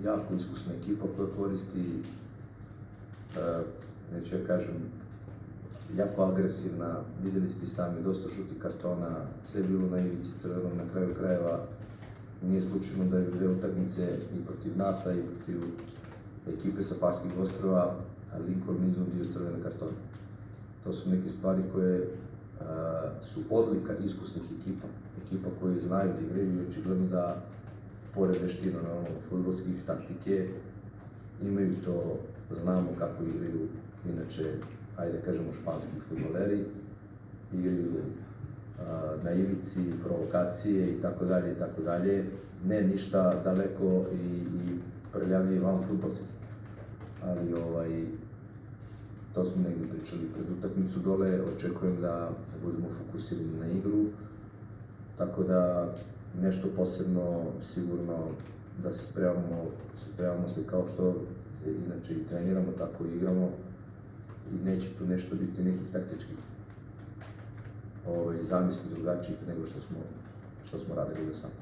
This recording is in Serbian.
jako iskusna ekipa koja koristi, neću ja kažem, jako agresivna, vidjeli ste i sami, dosta žutih kartona, sve je bilo na ivici crvenog, na kraju krajeva nije slučajno da je dve utakmice i protiv nas, i protiv ekipe sa Farskih ostrva, Lincoln iznudio crvene kartone. To su neke stvari koje su odlika iskusnih ekipa koje znaju da igraju i očigledno da, pored veština fudbalskih taktike, imaju to, znamo kako igraju, inače, ajde kažemo, španski fudbaleri, igraju na ivici, provokacije i tako dalje, ne ništa daleko i prljavije van fudbalski. Ali to smo negdje pričali pred utakmicu dole, očekujem da budemo fokusirani na igru, tako da nešto posebno sigurno da se spremamo se kao što inače i treniramo, tako i igramo i neće tu nešto biti nekih taktičkih zamisli drugačijih nego što smo radili do sada.